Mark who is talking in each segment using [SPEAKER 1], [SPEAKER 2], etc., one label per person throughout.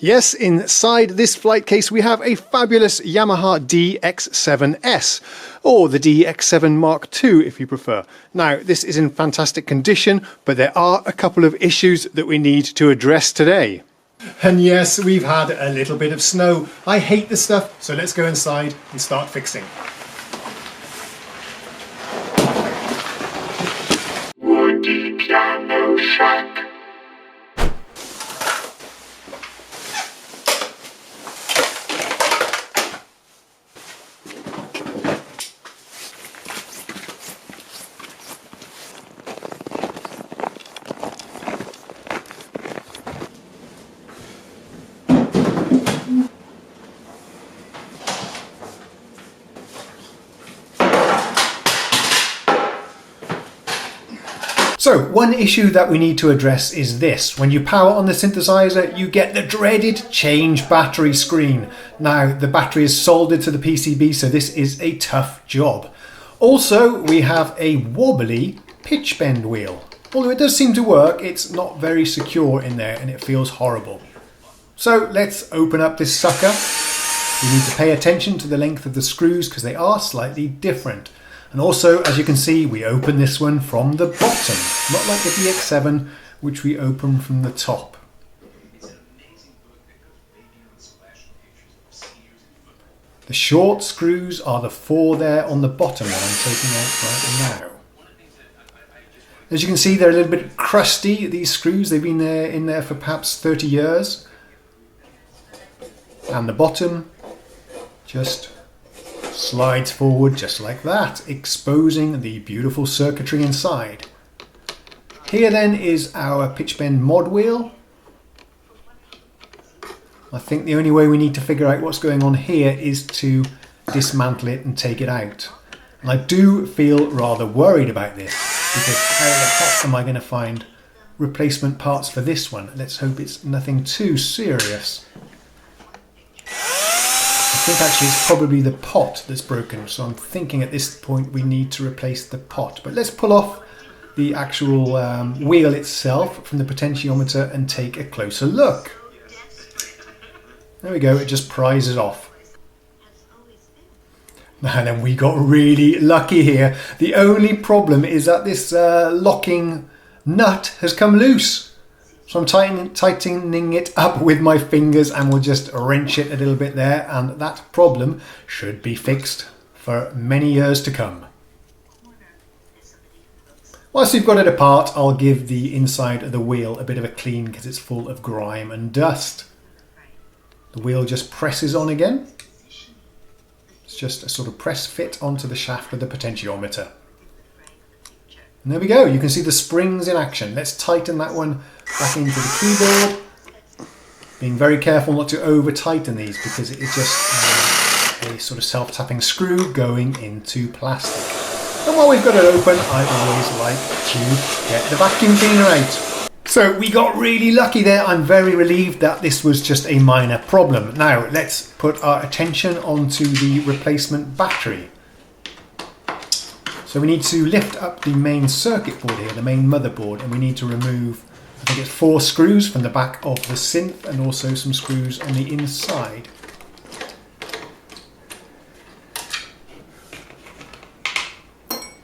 [SPEAKER 1] Yes, inside this flight case we have a fabulous Yamaha DX7s, or the DX7 Mark II if you prefer. Now, this is in fantastic condition, but there are a couple of issues that we need to address today. And yes, we've had a little bit of snow. I hate this stuff, so let's go inside and start fixing.
[SPEAKER 2] Woody Piano Shack.
[SPEAKER 1] So, one issue that we need to address is this. When you power on the synthesizer, you get the dreaded change battery screen. Now, the battery is soldered to the PCB, so this is a tough job. Also, we have a wobbly pitch bend wheel. Although it does seem to work, it's not very secure in there and it feels horrible. So, let's open up this sucker. We need to pay attention to the length of the screws because they are slightly different. And also, as you can see, we open this one from the bottom, not like the DX7, which we open from the top. The short screws are the 4 there on the bottom that I'm taking out right now. As you can see, they're a little bit crusty, these screws. They've been in there for perhaps 30 years. And the bottom just slides forward just like that, exposing the beautiful circuitry inside. Here then is our pitch bend mod wheel. I think the only way we need to figure out what's going on here is to dismantle it and take it out. And I do feel rather worried about this, because how the heck am I going to find replacement parts for this one? Let's hope it's nothing too serious. I think actually it's probably the pot that's broken, so I'm thinking at this point we need to replace the pot. But let's pull off the actual wheel itself from the potentiometer and take a closer look. There we go, it just prizes off. And then we got really lucky here. The only problem is that this locking nut has come loose. So I'm tightening it up with my fingers and we'll just wrench it a little bit there, and that problem should be fixed for many years to come. Once we've got it apart, I'll give the inside of the wheel a bit of a clean because it's full of grime and dust. The wheel just presses on again. It's just a sort of press fit onto the shaft of the potentiometer. And there we go, you can see the springs in action. Let's tighten that one back into the keyboard. Being very careful not to over tighten these because it is just a sort of self-tapping screw going into plastic. And while we've got it open, I always like to get the vacuum cleaner out. So we got really lucky there. I'm very relieved that this was just a minor problem. Now let's put our attention onto the replacement battery. So we need to lift up the main circuit board here, the main motherboard, and we need to remove, I think it's 4 screws from the back of the synth and also some screws on the inside.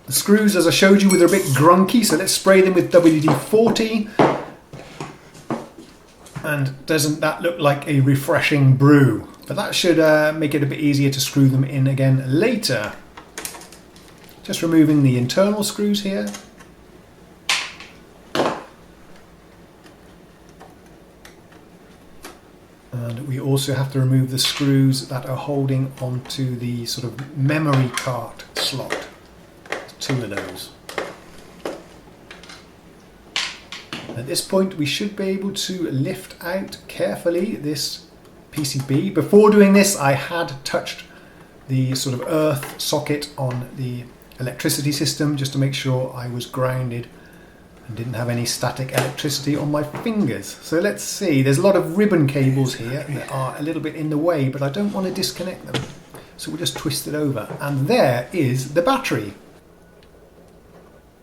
[SPEAKER 1] The screws, as I showed you, were a bit grunky, so let's spray them with WD-40. And doesn't that look like a refreshing brew? But that should make it a bit easier to screw them in again later. Just removing the internal screws here. And we also have to remove the screws that are holding onto the sort of memory card slot. There's 2 of those. At this point we should be able to lift out carefully this PCB. Before doing this I had touched the sort of earth socket on the electricity system just to make sure I was grounded and didn't have any static electricity on my fingers. So let's see, there's a lot of ribbon cables here that are a little bit in the way, but I don't want to disconnect them. So we'll just twist it over, and there is the battery.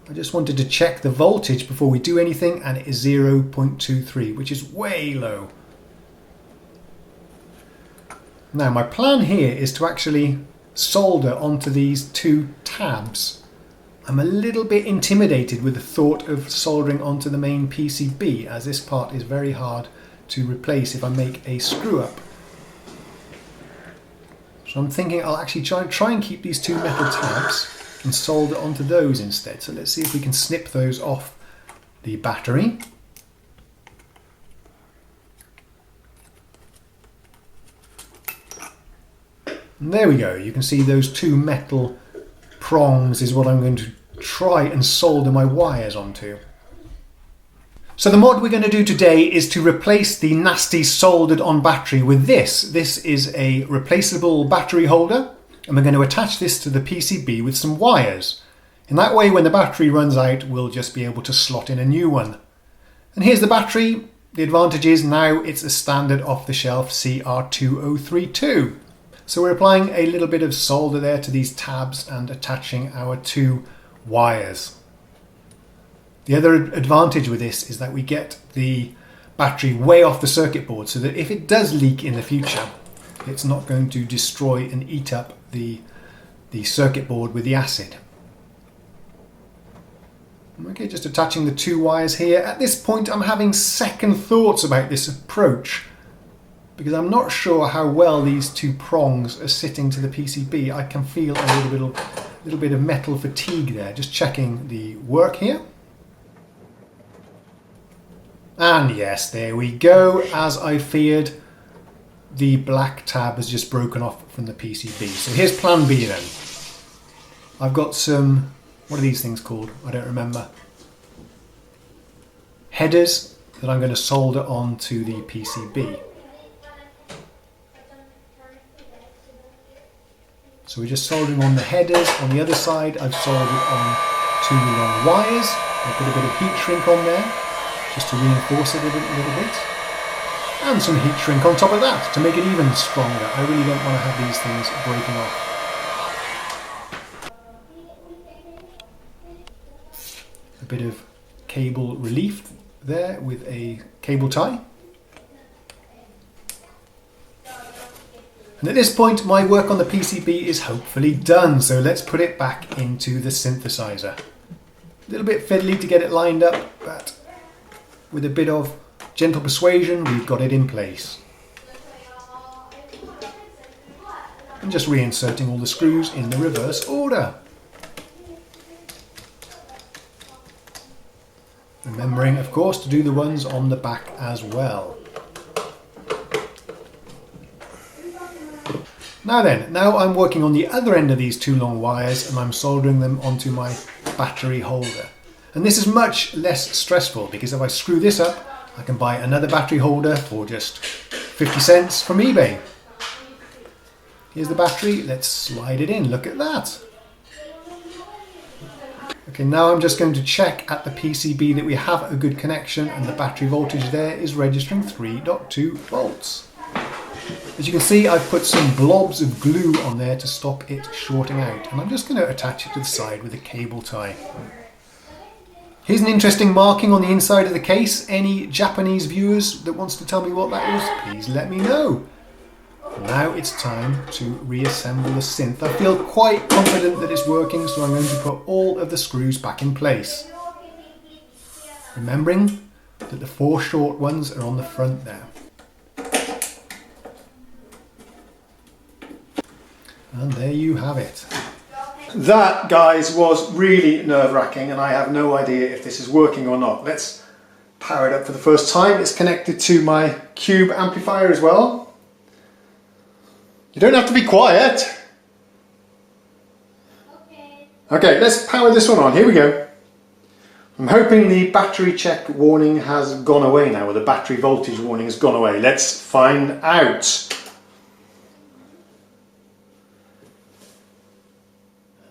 [SPEAKER 1] I just wanted to check the voltage before we do anything, and it is 0.23, which is way low. Now my plan here is to actually solder onto these two tabs. I'm a little bit intimidated with the thought of soldering onto the main PCB, as this part is very hard to replace if I make a screw up. So I'm thinking I'll actually try and keep these two metal tabs and solder onto those instead. So let's see if we can snip those off the battery. And there we go. You can see those two metal prongs is what I'm going to try and solder my wires onto. So the mod we're going to do today is to replace the nasty soldered on battery with this. This is a replaceable battery holder, and we're going to attach this to the PCB with some wires. In that way, when the battery runs out, we'll just be able to slot in a new one. And here's the battery. The advantage is now it's a standard off-the-shelf CR2032. So we're applying a little bit of solder there to these tabs and attaching our two wires. The other advantage with this is that we get the battery way off the circuit board, so that if it does leak in the future, it's not going to destroy and eat up the circuit board with the acid. Okay, just attaching the two wires here. At this point I'm having second thoughts about this approach, because I'm not sure how well these two prongs are sitting to the PCB. I can feel a little bit of metal fatigue there. Just checking the work here. And yes, there we go. As I feared, the black tab has just broken off from the PCB. So here's plan B then. I've got some, what are these things called? I don't remember. Headers that I'm going to solder onto the PCB. So we're just soldering on the headers. On the other side, I've soldered on two long wires. I put a bit of heat shrink on there, just to reinforce it a little bit. And some heat shrink on top of that, to make it even stronger. I really don't want to have these things breaking off. A bit of cable relief there with a cable tie. And at this point, my work on the PCB is hopefully done, so let's put it back into the synthesizer. A little bit fiddly to get it lined up, but with a bit of gentle persuasion, we've got it in place. And just reinserting all the screws in the reverse order. Remembering, of course, to do the ones on the back as well. Now I'm working on the other end of these two long wires, and I'm soldering them onto my battery holder. And this is much less stressful, because if I screw this up, I can buy another battery holder for just 50 cents from eBay. Here's the battery, let's slide it in, look at that. Okay, now I'm just going to check at the PCB that we have a good connection, and the battery voltage there is registering 3.2 volts. As you can see, I've put some blobs of glue on there to stop it shorting out, and I'm just going to attach it to the side with a cable tie. Here's an interesting marking on the inside of the case. Any Japanese viewers that wants to tell me what that is, please let me know. Now it's time to reassemble the synth. I feel quite confident that it's working, so I'm going to put all of the screws back in place. Remembering that the 4 short ones are on the front there. And there you have it. That, guys, was really nerve-wracking, and I have no idea if this is working or not. Let's power it up for the first time. It's connected to my Cube amplifier as well. You don't have to be quiet. Okay, let's power this one on. Here we go. I'm hoping the battery check warning has gone away now, or the battery voltage warning has gone away. Let's find out.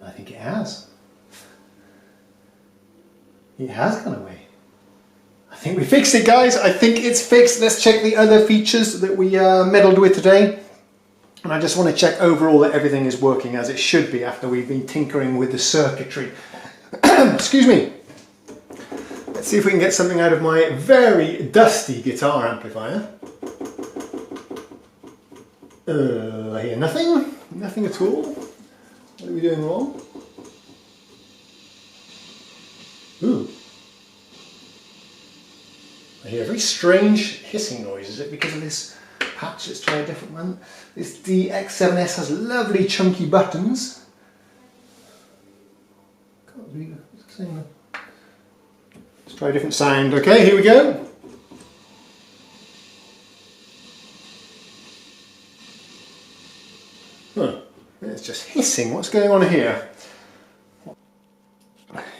[SPEAKER 1] I think it has. It has gone away. I think we fixed it, guys. I think it's fixed. Let's check the other features that we meddled with today. And I just want to check overall that everything is working as it should be after we've been tinkering with the circuitry. Excuse me. Let's see if we can get something out of my very dusty guitar amplifier. I hear nothing. Nothing at all. What are we doing wrong? Ooh. I hear a very strange hissing noise. Is it because of this patch? Let's try a different one. This DX7s has lovely chunky buttons. Can't really say that. Let's try a different sound. Okay, here we go. Huh. It's just hissing. What's going on here?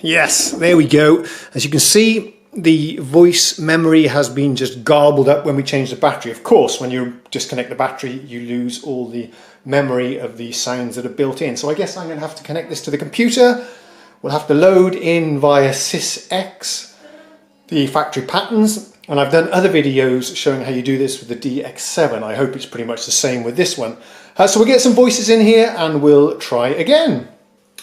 [SPEAKER 1] Yes, there we go. As you can see, the voice memory has been just garbled up when we change the battery. Of course, when you disconnect the battery, you lose all the memory of the sounds that are built in. So I guess I'm going to have to connect this to the computer. We'll have to load in via SysX the factory patterns. And I've done other videos showing how you do this with the DX7. I hope it's pretty much the same with this one. So we'll get some voices in here and we'll try again.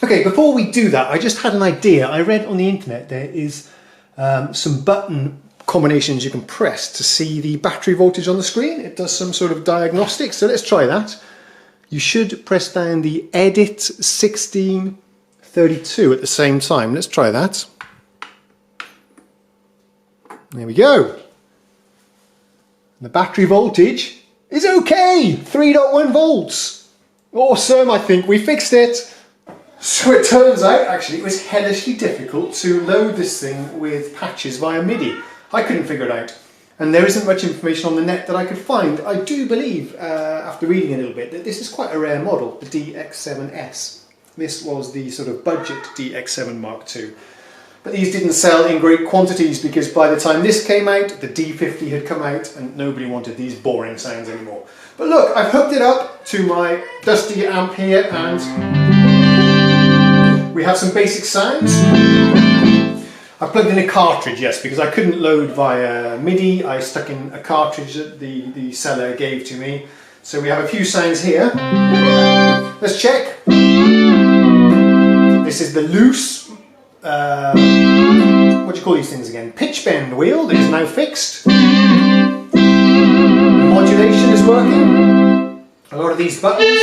[SPEAKER 1] Okay, before we do that, I just had an idea. I read on the internet there is some button combinations you can press to see the battery voltage on the screen. It does some sort of diagnostics, so let's try that. You should press down the Edit 1632 at the same time. Let's try that. There we go. The battery voltage is okay, 3.1 volts. Awesome, I think we fixed it. So it turns out, actually, it was hellishly difficult to load this thing with patches via MIDI. I couldn't figure it out. And there isn't much information on the net that I could find. I do believe, after reading a little bit, that this is quite a rare model, the DX7s. This was the sort of budget DX7 Mark II. But these didn't sell in great quantities because by the time this came out, the D50 had come out and nobody wanted these boring sounds anymore. But look, I've hooked it up to my dusty amp here and we have some basic sounds. I plugged in a cartridge, yes, because I couldn't load via MIDI. I stuck in a cartridge that the seller gave to me. So we have a few sounds here. Let's check. This is the loose, what do you call these things again? Pitch bend wheel that is now fixed. Modulation is working. A lot of these buttons.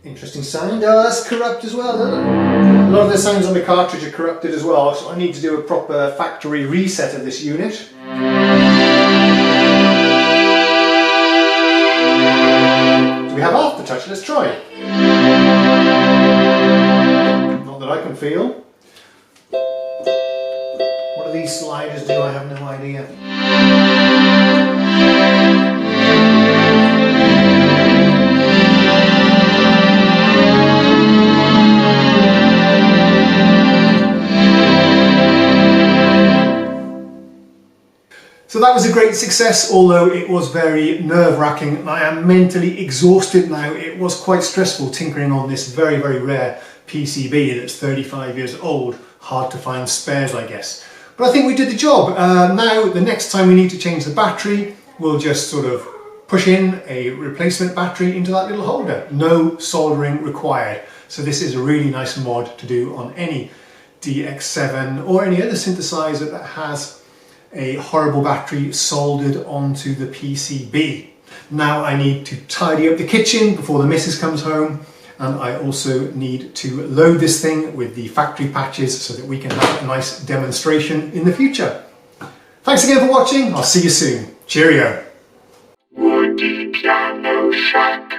[SPEAKER 1] Interesting sound. That's corrupt as well, doesn't it? A lot of the sounds on the cartridge are corrupted as well, so I need to do a proper factory reset of this unit. Do we have aftertouch? Let's try it. Not that I can feel. What do these sliders do? I have no idea. So that was a great success, although it was very nerve-wracking. I am mentally exhausted now. It was quite stressful tinkering on this very, very rare PCB that's 35 years old. Hard to find spares, I guess. But I think we did the job. Now, the next time we need to change the battery, we'll just sort of push in a replacement battery into that little holder. No soldering required. So this is a really nice mod to do on any DX7 or any other synthesizer that has a horrible battery soldered onto the PCB. Now I need to tidy up the kitchen before the missus comes home, and I also need to load this thing with the factory patches so that we can have a nice demonstration in the future. Thanks again for watching. I'll see you soon. Cheerio.
[SPEAKER 2] Woody Piano Shack.